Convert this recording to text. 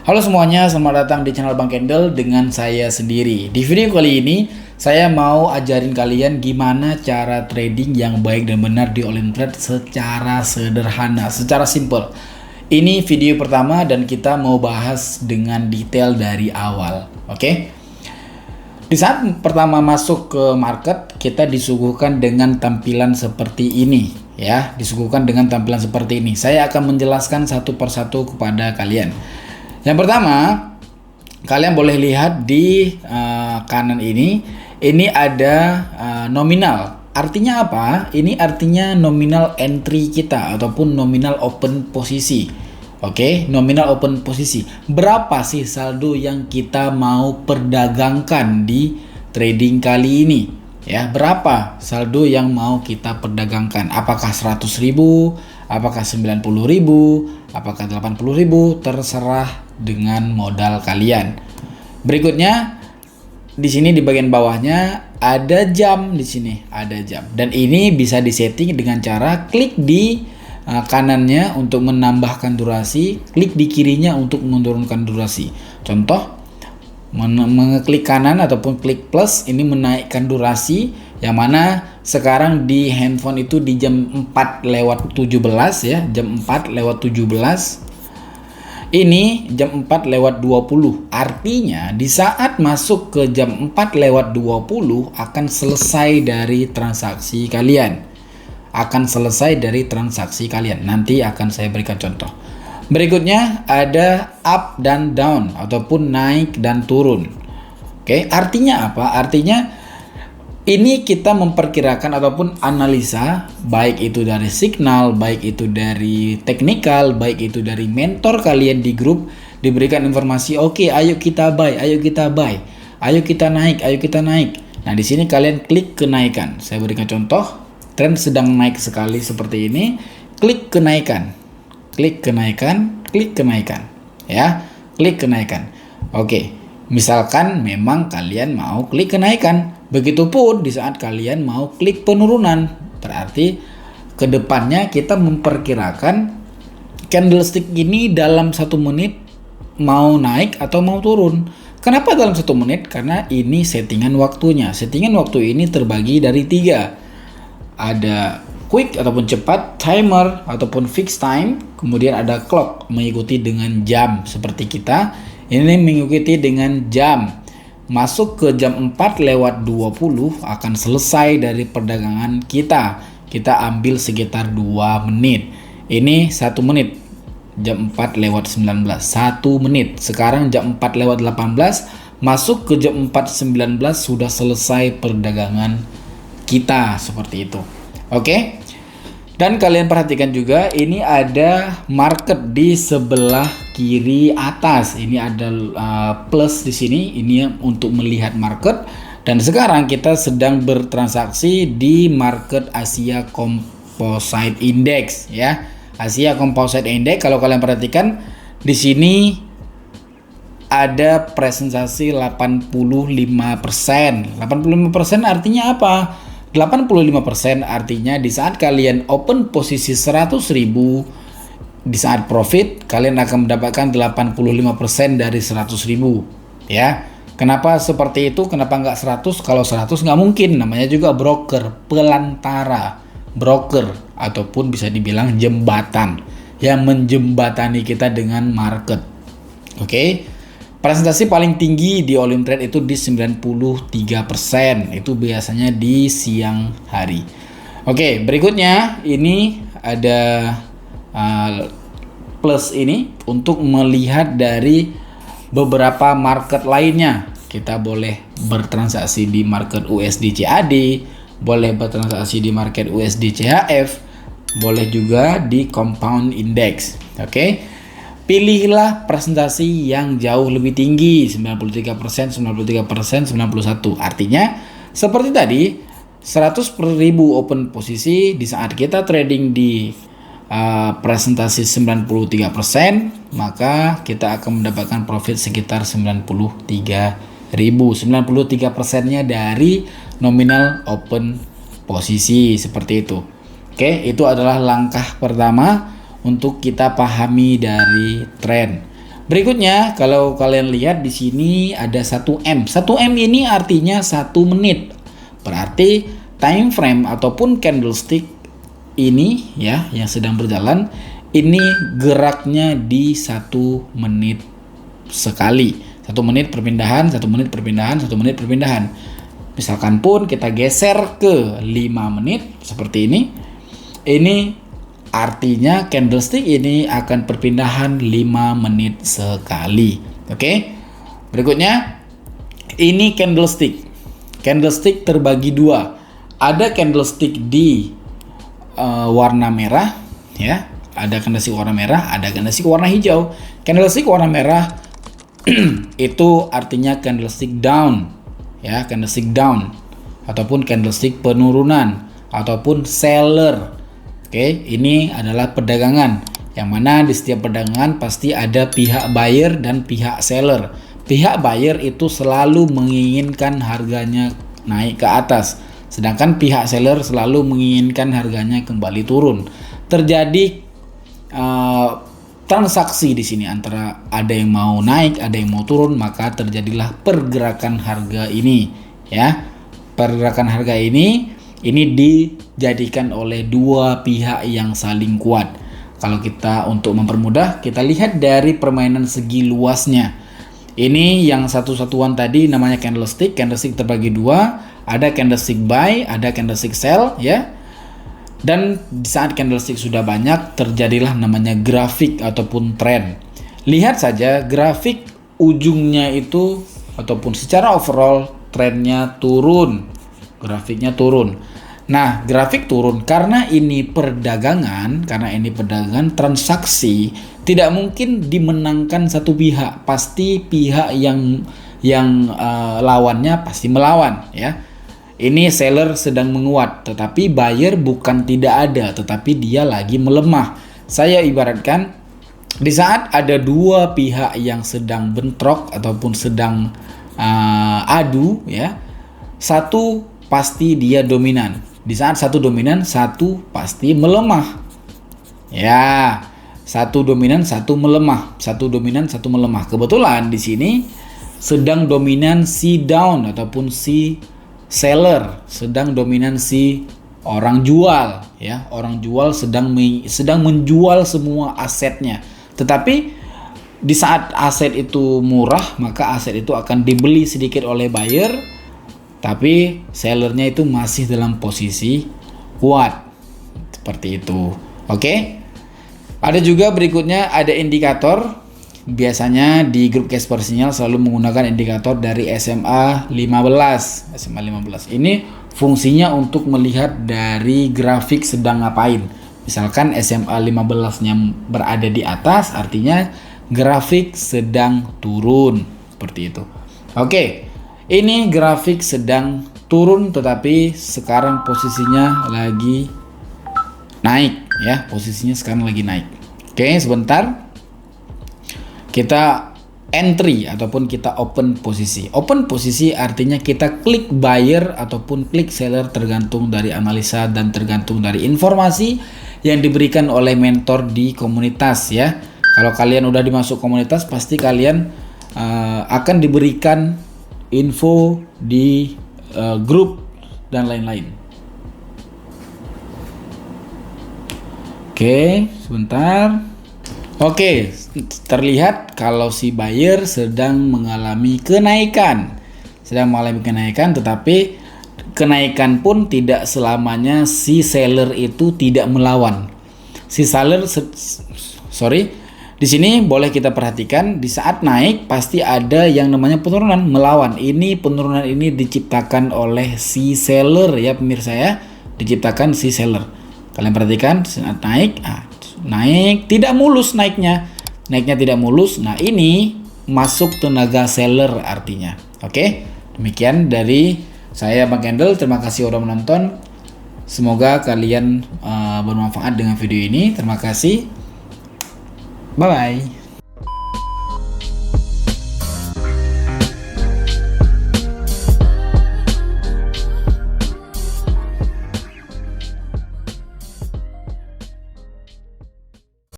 Halo semuanya, selamat datang di channel Bang Kendall dengan saya sendiri. Di video kali ini, saya mau ajarin kalian gimana cara trading yang baik dan benar di Olimtrade secara sederhana, secara simple. Ini video pertama dan kita mau bahas dengan detail dari awal, oke? Di saat pertama masuk ke market, kita disuguhkan dengan tampilan seperti ini, ya. Disuguhkan dengan tampilan seperti ini. Saya akan menjelaskan satu persatu kepada kalian. Yang pertama, kalian boleh lihat di kanan ini ada nominal. Artinya apa? Ini artinya nominal entry kita ataupun nominal open posisi. Oke, nominal open posisi. Berapa sih saldo yang kita mau perdagangkan di trading kali ini? Ya, berapa saldo yang mau kita perdagangkan? Apakah 100.000? Apakah 90.000? Apakah 80.000? Terserah dengan modal kalian. Berikutnya di sini di bagian bawahnya ada jam, di sini ada jam. Dan ini bisa disetting dengan cara klik di kanannya untuk menambahkan durasi, klik di kirinya untuk menurunkan durasi. Contoh, mengeklik kanan ataupun klik plus ini menaikkan durasi, yang mana sekarang di handphone itu di jam 4:17 ya, jam 4:17. Ini jam 4:20. Artinya di saat masuk ke jam 4:20 akan selesai dari transaksi kalian. Nanti akan saya berikan contoh. Berikutnya ada up dan down ataupun naik dan turun. Oke, artinya apa? Artinya ini kita memperkirakan ataupun analisa, baik itu dari signal, baik itu dari teknikal, baik itu dari mentor kalian di grup, diberikan informasi, oke, ayo kita buy, ayo kita naik. Nah, di sini kalian klik kenaikan. Saya berikan contoh, tren sedang naik sekali seperti ini, klik kenaikan. Ya, klik kenaikan. Oke, misalkan memang kalian mau klik kenaikan. Begitupun di saat kalian mau klik penurunan, berarti kedepannya kita memperkirakan candlestick ini dalam 1 menit mau naik atau mau turun. Kenapa dalam 1 menit? Karena ini settingan waktunya. Settingan waktu ini terbagi dari 3. Ada quick ataupun cepat, timer ataupun fixed time, kemudian ada clock mengikuti dengan jam seperti kita. Ini mengikuti dengan jam. Masuk ke jam 4:20 akan selesai dari perdagangan kita. Kita ambil sekitar 2 menit. Ini 1 menit. Jam 4:19. 1 menit. Sekarang jam 4:18. Masuk ke jam 4:19 sudah selesai perdagangan kita. Seperti itu. Oke. Dan kalian perhatikan juga ini ada market di sebelah kiri atas. Ini ada plus di sini. Ini untuk melihat market. Dan sekarang kita sedang bertransaksi di market Asia Composite Index ya. Asia Composite Index, kalau kalian perhatikan di sini ada presentasi 85%. 85% artinya apa? 85% artinya di saat kalian open posisi 100.000, di saat profit kalian akan mendapatkan 85% dari 100.000 ya. Kenapa seperti itu? Kenapa nggak 100? Kalau 100 nggak mungkin, namanya juga broker, pelantara, broker ataupun bisa dibilang jembatan yang menjembatani kita dengan market. Oke. Presentasi paling tinggi di Olimtrade itu di 93%. Itu biasanya di siang hari. Oke, berikutnya ini ada plus ini untuk melihat dari beberapa market lainnya. Kita boleh bertransaksi di market USD CAD, boleh bertransaksi di market USD CHF, boleh juga di compound index. Oke. Pilihlah presentasi yang jauh lebih tinggi, 93%, 91%. Artinya seperti tadi, 100.000 open posisi di saat kita trading di presentasi 93%, maka kita akan mendapatkan profit sekitar 93.000. 93%-nya dari nominal open posisi seperti itu. Oke, itu adalah langkah pertama untuk kita pahami dari tren. Berikutnya, kalau kalian lihat di sini ada 1M. 1M ini artinya 1 menit. Berarti time frame ataupun candlestick ini ya yang sedang berjalan ini geraknya di 1 menit sekali. 1 menit perpindahan, 1 menit perpindahan, 1 menit perpindahan. Misalkan pun kita geser ke 5 menit seperti ini. Ini artinya candlestick ini akan perpindahan 5 menit sekali. Oke. Berikutnya ini candlestick. Candlestick terbagi dua. Ada candlestick di warna merah ya. Ada candlestick warna merah, ada candlestick warna hijau. Candlestick warna merah itu artinya candlestick down ya, candlestick down ataupun candlestick penurunan ataupun seller. Oke, ini adalah perdagangan yang mana di setiap perdagangan pasti ada pihak buyer dan pihak seller. Pihak buyer itu selalu menginginkan harganya naik ke atas, sedangkan pihak seller selalu menginginkan harganya kembali turun. Terjadi transaksi di sini antara ada yang mau naik, ada yang mau turun, maka terjadilah pergerakan harga ini ya. Pergerakan harga ini dijadikan oleh dua pihak yang saling kuat. Kalau kita untuk mempermudah, kita lihat dari permainan segi luasnya. Ini yang satu-satuan tadi namanya candlestick. Candlestick terbagi dua, ada candlestick buy, ada candlestick sell ya. Dan di saat candlestick sudah banyak, terjadilah namanya grafik ataupun tren. Lihat saja grafik ujungnya itu ataupun secara overall trennya turun. Grafiknya turun. Nah, grafik turun karena ini perdagangan, transaksi tidak mungkin dimenangkan satu pihak. Pasti pihak yang lawannya pasti melawan ya. Ini seller sedang menguat, tetapi buyer bukan tidak ada, tetapi dia lagi melemah. Saya ibaratkan di saat ada dua pihak yang sedang bentrok ataupun sedang adu ya, satu pasti dia dominan. Di saat satu dominan, satu pasti melemah. Ya, satu dominan, satu melemah. Satu dominan, satu melemah. Kebetulan di sini sedang dominan si down ataupun si seller, sedang dominan si orang jual ya. Orang jual sedang menjual semua asetnya. Tetapi di saat aset itu murah, maka aset itu akan dibeli sedikit oleh buyer, tapi sellernya itu masih dalam posisi kuat. Seperti itu. Oke. Ada juga berikutnya ada indikator. Biasanya di grup Casper Sinyal selalu menggunakan indikator dari SMA 15. SMA 15 ini fungsinya untuk melihat dari grafik sedang ngapain. Misalkan SMA 15-nya berada di atas, artinya grafik sedang turun. Seperti itu. Oke, ini grafik sedang turun tetapi sekarang posisinya lagi naik ya. Posisinya sekarang lagi naik. Oke, sebentar. Kita entry ataupun kita open posisi. Open posisi artinya kita klik buyer ataupun klik seller tergantung dari analisa dan tergantung dari informasi yang diberikan oleh mentor di komunitas ya. Kalau kalian udah dimasuk komunitas, pasti kalian akan diberikan info di grup dan lain-lain. Oke, sebentar. Oke, terlihat kalau si buyer sedang mengalami kenaikan. Tetapi kenaikan pun tidak selamanya si seller itu tidak melawan. Di sini boleh kita perhatikan di saat naik pasti ada yang namanya penurunan melawan. Penurunan ini diciptakan oleh si seller ya pemirsa ya, diciptakan si seller. Kalian perhatikan saat naik tidak mulus naiknya tidak mulus. Nah, ini masuk tenaga seller artinya. Oke, demikian dari saya Bang Kendall. Terima kasih udah menonton. Semoga kalian bermanfaat dengan video ini. Terima kasih. Bye bye.